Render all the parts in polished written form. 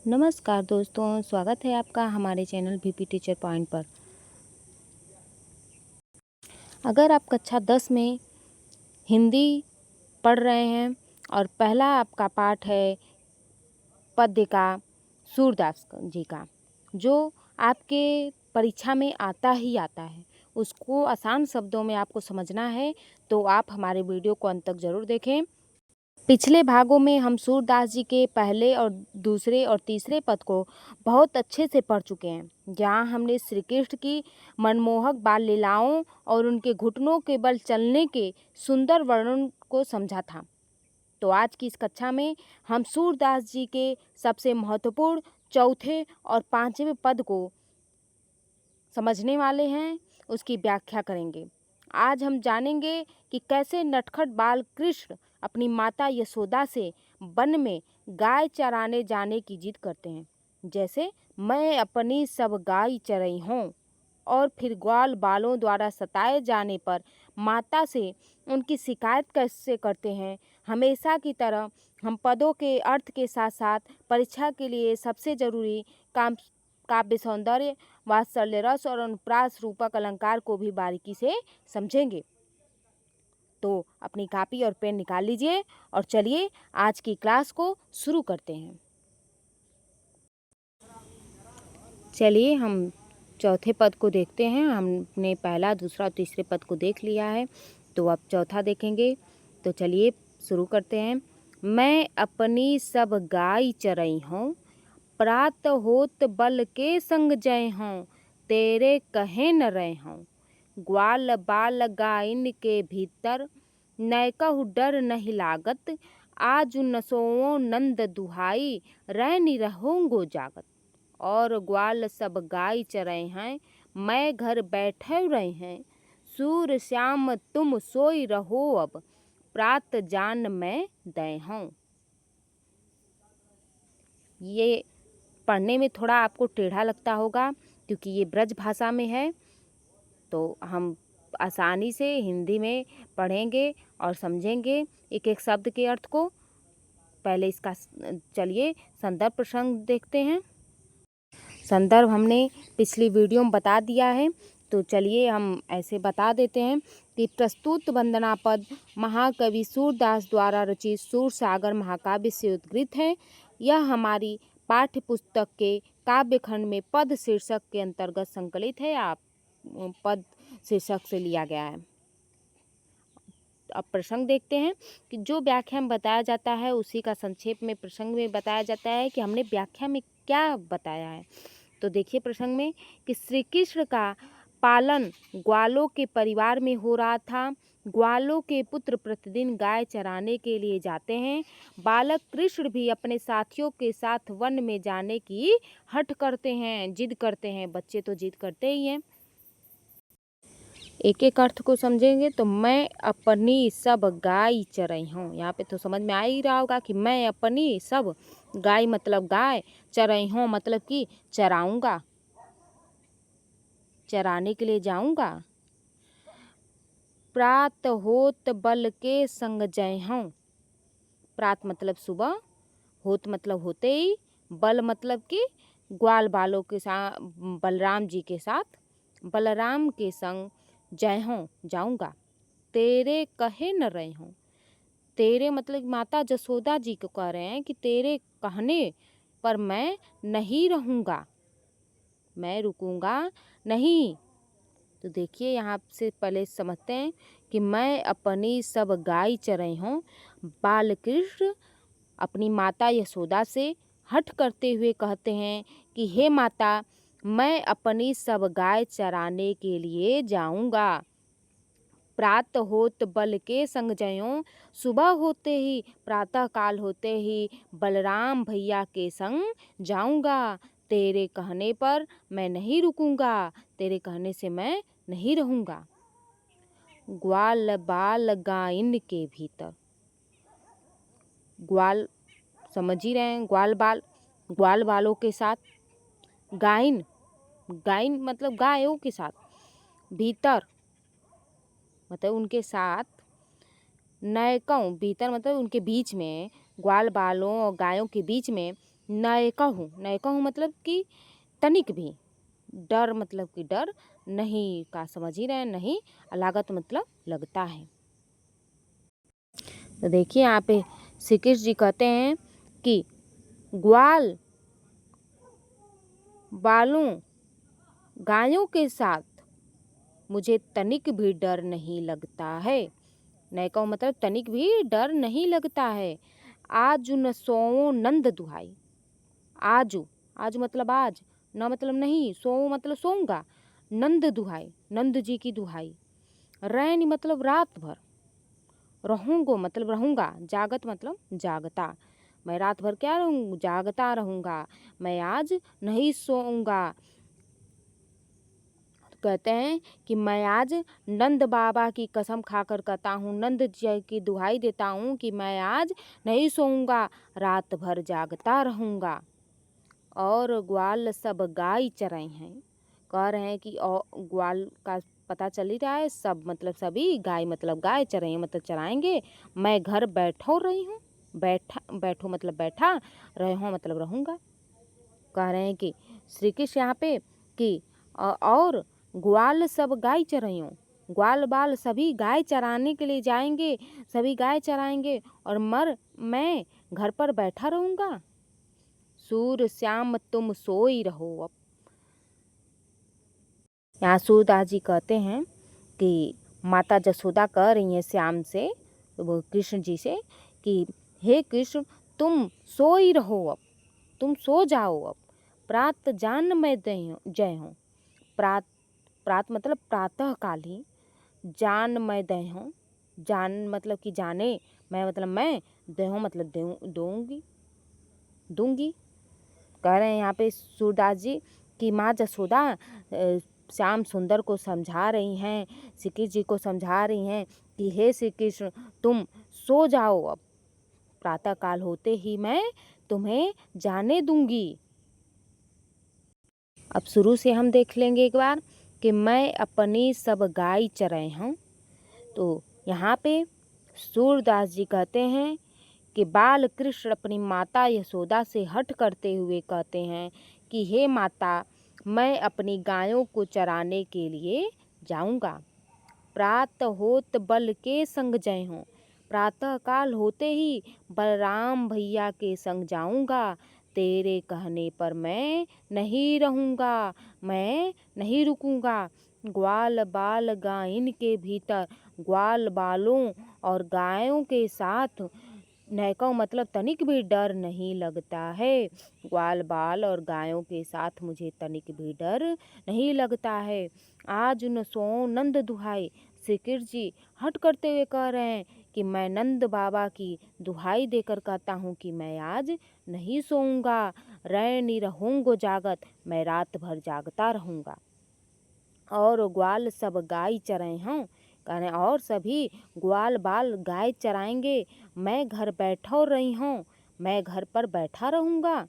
नमस्कार दोस्तों, स्वागत है आपका हमारे चैनल वीपी टीचर पॉइंट पर। अगर आप कक्षा 10 में हिंदी पढ़ रहे हैं और पहला आपका पाठ है पद्य का सूरदास जी का, जो आपके परीक्षा में आता ही आता है, उसको आसान शब्दों में आपको समझना है, तो आप हमारे वीडियो को अंत तक ज़रूर देखें। पिछले भागों में हम सूरदास जी के पहले और दूसरे और तीसरे पद को बहुत अच्छे से पढ़ चुके हैं, जहाँ हमने श्री कृष्ण की मनमोहक बाल लीलाओं और उनके घुटनों के बल चलने के सुंदर वर्णन को समझा था। तो आज की इस कक्षा में हम सूरदास जी के सबसे महत्वपूर्ण चौथे और पांचवें पद को समझने वाले हैं, उसकी व्याख्या करेंगे। आज हम जानेंगे कि कैसे नटखट बाल कृष्ण अपनी माता यशोदा से वन में गाय चराने जाने की जिद करते हैं, जैसे मैं अपनी सब गाय चराई हूँ, और फिर ग्वाल बालों द्वारा सताए जाने पर माता से उनकी शिकायत कैसे करते हैं। हमेशा की तरह हम पदों के अर्थ के साथ साथ परीक्षा के लिए सबसे जरूरी काम काव्य सौंदर्य, वात्सल्य रस और अनुप्रास रूपक अलंकार को भी बारीकी से समझेंगे। तो अपनी कॉपी और पेन निकाल लीजिए और चलिए आज की क्लास को शुरू करते हैं। चलिए हम चौथे पद को देखते हैं। हमने पहला, दूसरा और तीसरे पद को देख लिया है, तो अब चौथा देखेंगे। तो चलिए शुरू करते हैं। मैं अपनी सब गाय चरई हूँ, प्रात होत बल के संग जय हूँ, तेरे कहे न रहे हूँ। ग्वाल बाल गाइन के भीतर, नैकहु डर नहीं लागत, आज नसोओ नंद दुहाई, रैनी रहूंगो जागत। और ग्वाल सब गाय चरे हैं, मैं घर बैठे रहे हैं, सूर श्याम तुम सोई रहो अब, प्रात जान मैं दे हूँ। ये पढ़ने में थोड़ा आपको टेढ़ा लगता होगा, क्योंकि ये ब्रज भाषा में है, तो हम आसानी से हिंदी में पढ़ेंगे और समझेंगे एक एक शब्द के अर्थ को। पहले इसका चलिए संदर्भ प्रसंग देखते हैं। संदर्भ हमने पिछली वीडियो में बता दिया है, तो चलिए हम ऐसे बता देते हैं कि प्रस्तुत वंदना पद महाकवि सूरदास द्वारा रचित सूरसागर महाकाव्य से उद्गृत है। यह हमारी पाठ्य पुस्तक के काव्य खंड में पद शीर्षक के अंतर्गत संकलित है। आप पद शीर्षक से लिया गया है। अब प्रसंग देखते हैं कि जो व्याख्या में बताया जाता है उसी का संक्षेप में प्रसंग में बताया जाता है कि हमने व्याख्या में क्या बताया है। तो देखिए प्रसंग में कि श्री कृष्ण का पालन ग्वालों के परिवार में हो रहा था। ग्वालों के पुत्र प्रतिदिन गाय चराने के लिए जाते हैं। बालक कृष्ण भी अपने साथियों के साथ वन में जाने की हठ करते हैं, जिद करते हैं। बच्चे तो जिद करते ही हैं। एक एक अर्थ को समझेंगे तो मैं अपनी सब गाय चराई हूँ, यहाँ पे तो समझ में आ ही रहा होगा कि मैं अपनी सब गाय मतलब गाय, चराई हूँ मतलब कि चराऊंगा, चराने के लिए जाऊंगा। प्रात होत बल के संग जय हूँ। प्रात मतलब सुबह, होत मतलब होते ही, बल मतलब कि ग्वाल बालों के साथ, बलराम जी के साथ, बलराम के संग जय हूँ जाऊंगा। तेरे कहे न रहे हूँ। तेरे मतलब माता जसोदा जी को कह रहे हैं कि तेरे कहने पर मैं नहीं रहूँगा, मैं रुकूंगा नहीं। तो देखिए यहाँ से पहले समझते हैं कि मैं अपनी सब गाय चराई हूँ। बालकृष्ण अपनी माता यशोदा से हठ करते हुए कहते हैं कि हे माता, मैं अपनी सब गाय चराने के लिए जाऊंगा। प्रात होत बल के संग जयों, सुबह होते ही, प्रातः काल होते ही बलराम भैया के संग जाऊंगा। तेरे कहने पर मैं नहीं रुकूंगा, तेरे कहने से मैं नहीं रहूंगा। ग्वाल बाल गाइन के भीतर, ग्वाल समझ ही रहे हैं, ग्वाल बालों के साथ, गाइन, गाइन मतलब गायों के साथ, भीतर मतलब उनके साथ, नैकों भीतर मतलब उनके बीच में, ग्वाल बालों और गायों के बीच में, नयकहु, नयकहु मतलब कि तनिक भी, डर मतलब कि डर नहीं का समझ ही रहे हैं, नहीं, लागत मतलब लगता है। तो देखिए यहाँ पे श्री कृष्ण जी कहते हैं कि ग्वाल बालों गायों के साथ मुझे तनिक भी डर नहीं लगता है। नयका मतलब तनिक भी डर नहीं लगता है। आजु न सोओ नंद दुहाई, आजू, आज मतलब आज, न मतलब नहीं, सो मतलब सोऊंगा, नंद दुहाई, नंद जी की दुहाई, रैनी मतलब रात भर, रहूंगो मतलब रहूंगा, जागत मतलब जागता, मैं रात भर क्या रहूँ, जागता रहूंगा, मैं आज नहीं सोऊंगा। कहते हैं कि मैं आज नंद बाबा की कसम खाकर कहता हूँ, नंद जी की दुहाई देता हूँ कि मैं आज नहीं सोऊंगा, रात भर जागता रहूंगा। और ग्वाल सब गाय चराई हैं, कह रहे हैं कि ग्वाल का पता चल ही रहा है, सब मतलब सभी, गाय मतलब गाय, चराई मतलब चराएंगे, मैं घर बैठो रही हूँ, बैठो मतलब बैठा, रहे हो मतलब रहूँगा। कह रहे हैं कि श्री कृष्ण यहाँ पे कि और ग्वाल सब गाय चराइयों, ग्वाल बाल सभी गाय चराने के लिए जाएंगे, सभी गाय चराएंगे और मैं घर पर बैठा रहूँगा। सूर श्याम तुम सोई रहो। अब यहाँ सूरदास जी कहते हैं कि माता जसोदा कह रही हैं श्याम से, वो कृष्ण जी से, कि हे कृष्ण तुम सोई रहो, अब तुम सो जाओ, अब प्रात जान मैं जय हूँ, प्रात प्रात मतलब प्रातः काल ही, जान मैं दय हूँ, जान मतलब कि जाने, मैं मतलब मैं, दे हूँ मतलब दूंगी। कह रहे हैं यहाँ पे सूरदास जी कि माँ जसोदा श्याम सुंदर को समझा रही हैं, श्री कृष्ण जी को समझा रही हैं कि हे श्री कृष्ण तुम सो जाओ, अब प्रातः काल होते ही मैं तुम्हें जाने दूंगी। अब शुरू से हम देख लेंगे एक बार कि मैं अपनी सब गाय चराए हूँ। तो यहाँ पे सूरदास जी कहते हैं कि बाल कृष्ण अपनी माता यशोदा से हट करते हुए कहते हैं कि हे माता, मैं अपनी गायों को चराने के लिए जाऊंगा, प्रात होत बल के संग जय हूँ, प्रातः काल होते ही बलराम भैया के संग जाऊंगा, तेरे कहने पर मैं नहीं रहूँगा, मैं नहीं रुकूंगा। ग्वाल बाल गायन के भीतर, ग्वाल बालों और गायों के साथ नैको मतलब तनिक भी डर नहीं लगता है, ग्वाल बाल और गायों के साथ मुझे तनिक भी डर नहीं लगता है। आज न सो नंद दुहाई, श्री कृष्ण जी हट करते हुए कह रहे हैं कि मैं नंद बाबा की दुहाई देकर कहता हूँ कि मैं आज नहीं सोऊंगा, रैनी रहूंगो जागत, मैं रात भर जागता रहूँगा। और ग्वाल सब गाय चराए हों, कह और सभी ग्वाल बाल गाय चराएंगे, मैं घर बैठो रही हूँ, मैं घर पर बैठा रहूँगा।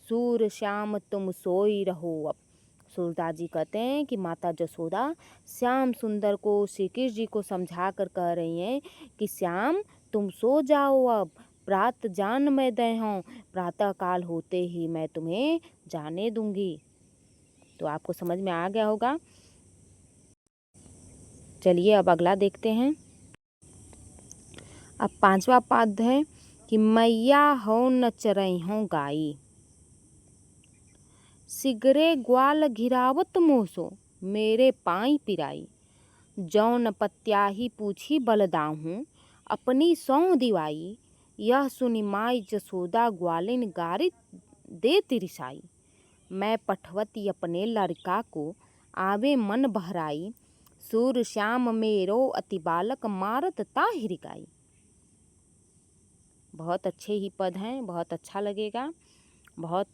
सूर श्याम तुम सोई रहो। अब सूरदास जी कहते हैं कि माता जसोदा श्याम सुंदर को, श्री कृष्ण जी को समझा कर कह रही हैं कि श्याम तुम सो जाओ, अब प्रात जान मैं दे हूँ, प्रातः काल होते ही मैं तुम्हें जाने दूंगी। तो आपको समझ में आ गया होगा। चलिए अब अगला देखते हैं। अब पांचवा पद है कि मैया हो न चरई हो गाई, सिगरे ग्वाल घिरावत मोसो, मेरे पाई पिराई, जौन पत्याही पूछी बलदाहूँ, अपनी सौ दिवाई, यह सुनि माई जसोदा ग्वालिन गारी दे तिरसाई, मैं पठवती अपने लड़का को, आवे मन बहराई, सूर श्याम मेरो अति बालक, मारत ताहिर गाई। बहुत अच्छे ही पद हैं, बहुत अच्छा लगेगा, बहुत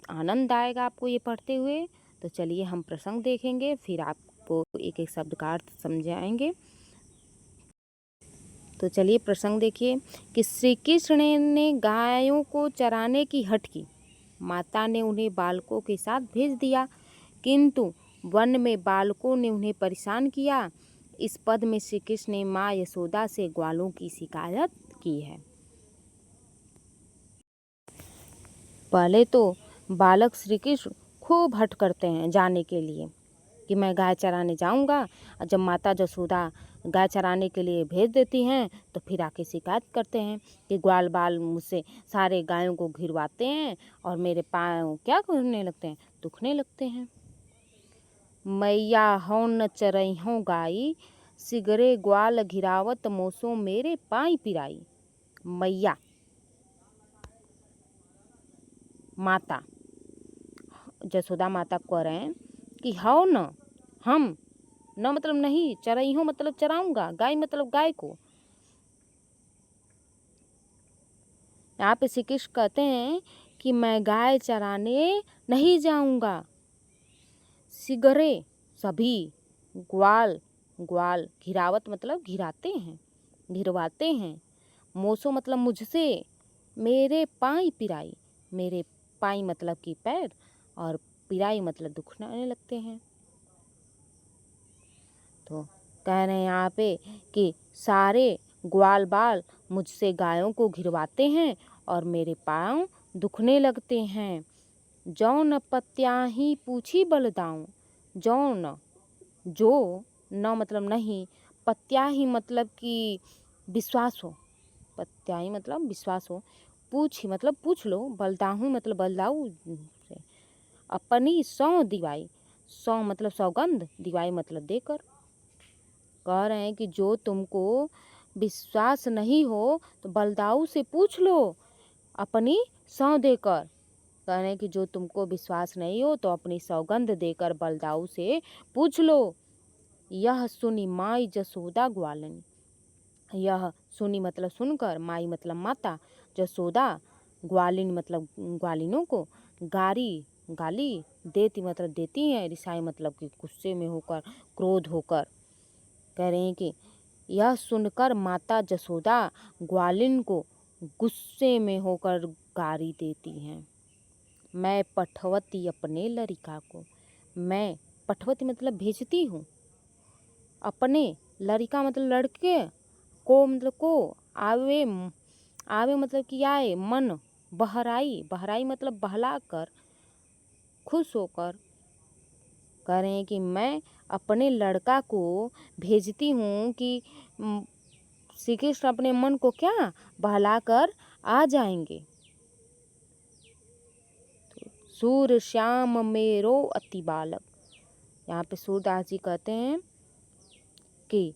आनंद आएगा आपको ये पढ़ते हुए। तो चलिए हम प्रसंग देखेंगे, फिर आपको एक एक शब्द का अर्थ समझाएंगे। तो चलिए प्रसंग देखिए कि श्री कृष्ण ने गायों को चराने की हट की, माता ने उन्हें बालकों के साथ भेज दिया, किंतु वन में बालकों ने उन्हें परेशान किया। इस पद में श्री कृष्ण ने माँ यशोदा से ग्वालों की शिकायत की है। पहले तो बालक श्री कृष्ण खूब हठ करते हैं जाने के लिए कि मैं गाय चराने जाऊंगा। और जब माता जसोदा गाय चराने के लिए भेज देती हैं तो फिर आके शिकायत करते हैं कि ग्वाल बाल मुझसे सारे गायों को घिरवाते हैं और मेरे पाँव क्या करने लगते हैं, दुखने लगते हैं। मैया हौ न चरइहों गाई, सिगरे ग्वाल घिरावत मोसो मेरे पाई पिराई। मैया माता, जसोदा माता कह रहे हैं कि हौ न, हम, न मतलब नहीं, चरइहों मतलब चराऊंगा, गाय मतलब गाय को। यहाँ पे श्री कृष्ण कहते हैं कि मैं गाय चराने नहीं जाऊंगा। सिगरे सभी, ग्वाल, ग्वाल घिरावत मतलब घिराते हैं, घिरवाते हैं। मोसो मतलब मुझसे, मेरे पाई पिराई, मेरे पाई मतलब कि पैर, और पिराई मतलब दुखने लगते हैं। तो कह रहे हैं यहाँ पे कि सारे ग्वाल बाल मुझसे गायों को घिरवाते हैं और मेरे पाँव दुखने लगते हैं। जौन पत्याही पूछी बलदाऊं, जौन जो, न मतलब नहीं, पत्याही मतलब कि विश्वास हो, पत्याही मतलब विश्वास हो, पूछी मतलब पूछ लो, बलदाहूँ मतलब बलदाऊ से, अपनी सौ दिवाई, सौ मतलब सौगंध, दिवाई मतलब देकर। कह रहे हैं कि जो तुमको विश्वास नहीं हो तो बलदाऊ से पूछ लो अपनी सौं देकर। कह रहे हैं कि जो तुमको विश्वास नहीं हो तो अपनी सौगंध देकर बलदाऊ से पूछ लो। यह सुनी माई जसोदा ग्वालिन, यह सुनी मतलब सुनकर, माई मतलब माता, जसोदा ग्वालिन मतलब ग्वालिनों को, गाली देती मतलब देती हैं, रिसाई मतलब कि गुस्से में होकर, क्रोध होकर। कह रहे हैं कि यह सुनकर माता जसोदा ग्वालिन को गुस्से में होकर गारी देती हैं। मैं पठवती अपने लड़का को, मैं पठवती मतलब भेजती हूँ, अपने लड़का मतलब लड़के को, मतलब को, आवे, आवे मतलब कि आए, मन, बहराई, बहराई मतलब बहला कर, खुश होकर। कह रहे हैं कि मैं अपने लड़का को भेजती हूँ कि श्री कृष्ण अपने मन को क्या बहला कर आ जाएंगे। सूर श्याम मेरो अति बालक, यहाँ पे सूरदास जी कहते हैं कि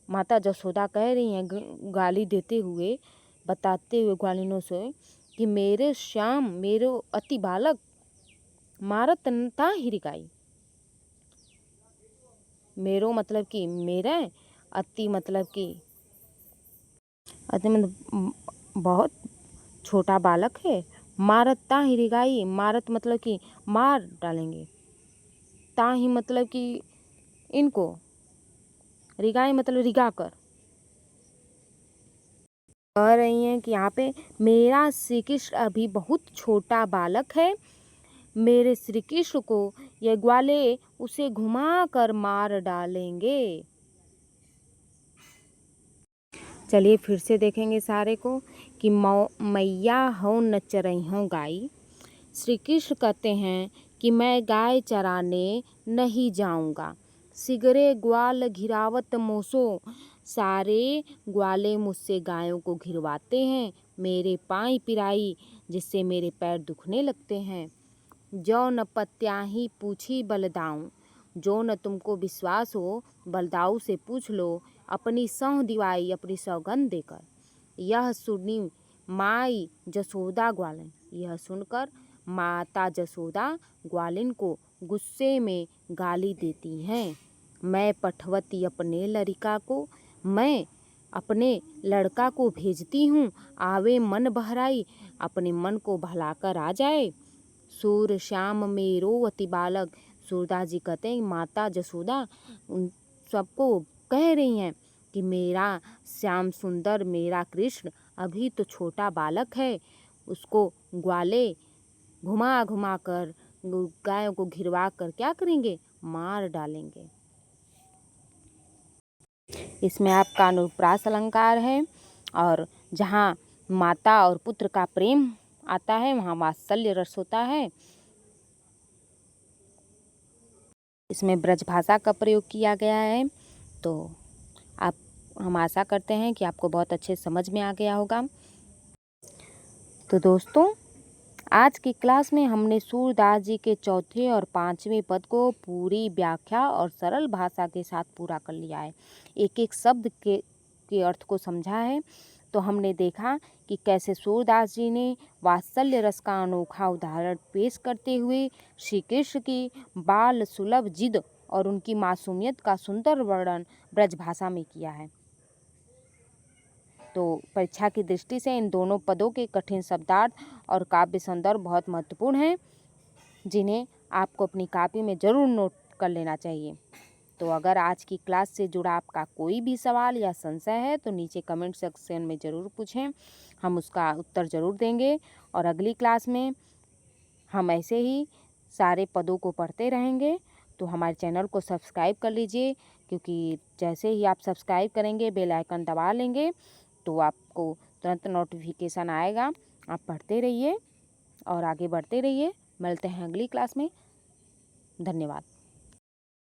माता जसोदा कह रही हैं गाली देते हुए, बताते हुए ग्वालिनों से कि मेरे श्याम, मेरे अति बालक, मारत ता हिरिकाई। मेरो मतलब कि मेरा, अति मतलब कि, अति मतलब बहुत छोटा बालक है। मारत ता ही रिगाई, मारत मतलब कि मार डालेंगे, ता ही मतलब कि इनको, रिगाई मतलब रिगा कर। कह रही हैं कि यहाँ पे मेरा श्री कृष्ण अभी बहुत छोटा बालक है, मेरे श्री कृष्ण को ये ग्वाले उसे घुमा कर मार डालेंगे। चलिए फिर से देखेंगे सारे को कि मैया हो न चरइहों गाई। श्री कृष्ण कहते हैं कि मैं गाय चराने नहीं जाऊंगा। सिगरे ग्वाल घिरावत मोसो, सारे ग्वाले मुझसे गायों को घिरवाते हैं, मेरे पाई पिराई, जिससे मेरे पैर दुखने लगते हैं। जो न पत्याही पूछी बलदाऊं, जो न तुमको विश्वास हो बलदाऊ से पूछ लो अपनी सौं दिवाई, अपनी सौगंध देकर। यह सुनी माई जसोदा ग्वालिन, यह सुनकर माता जसोदा ग्वालिन को गुस्से में गाली देती हैं। मैं पठवती अपने लड़का को, मैं अपने लड़का को भेजती हूँ, आवे मन बहराई, अपने मन को बहलाकर आ जाए। सूर श्याम मेरो अति बालक, सूरदास जी कहते हैं माता जसोदा उन सबको कह रही हैं कि मेरा श्याम सुंदर, मेरा कृष्ण अभी तो छोटा बालक है, उसको ग्वाले घुमा घुमा कर, गायों को घिरवा कर क्या करेंगे, मार डालेंगे। इसमें आपका अनुप्रास अलंकार है, और जहाँ माता और पुत्र का प्रेम आता है वहाँ वात्सल्य रस होता है। इसमें ब्रज भाषा का प्रयोग किया गया है। तो आप हम आशा करते हैं कि आपको बहुत अच्छे समझ में आ गया होगा। तो दोस्तों, आज की क्लास में हमने सूरदास जी के चौथे और पांचवें पद को पूरी व्याख्या और सरल भाषा के साथ पूरा कर लिया है। एक एक शब्द के अर्थ को समझा है। तो हमने देखा कि कैसे सूरदास जी ने वात्सल्य रस का अनोखा उदाहरण पेश करते हुए श्री कृष्ण की बाल सुलभ जिद और उनकी मासूमियत का सुंदर वर्णन ब्रज भाषा में किया है। तो परीक्षा की दृष्टि से इन दोनों पदों के कठिन शब्दार्थ और काव्य संदर्भ बहुत महत्वपूर्ण हैं, जिन्हें आपको अपनी कॉपी में ज़रूर नोट कर लेना चाहिए। तो अगर आज की क्लास से जुड़ा आपका कोई भी सवाल या संशय है तो नीचे कमेंट सेक्शन में ज़रूर पूछें, हम उसका उत्तर ज़रूर देंगे। और अगली क्लास में हम ऐसे ही सारे पदों को पढ़ते रहेंगे। तो हमारे चैनल को सब्सक्राइब कर लीजिए, क्योंकि जैसे ही आप सब्सक्राइब करेंगे, बेल आइकन दबा लेंगे, तो आपको तुरंत नोटिफिकेशन आएगा। आप पढ़ते रहिए और आगे बढ़ते रहिए। मिलते हैं अगली क्लास में। धन्यवाद।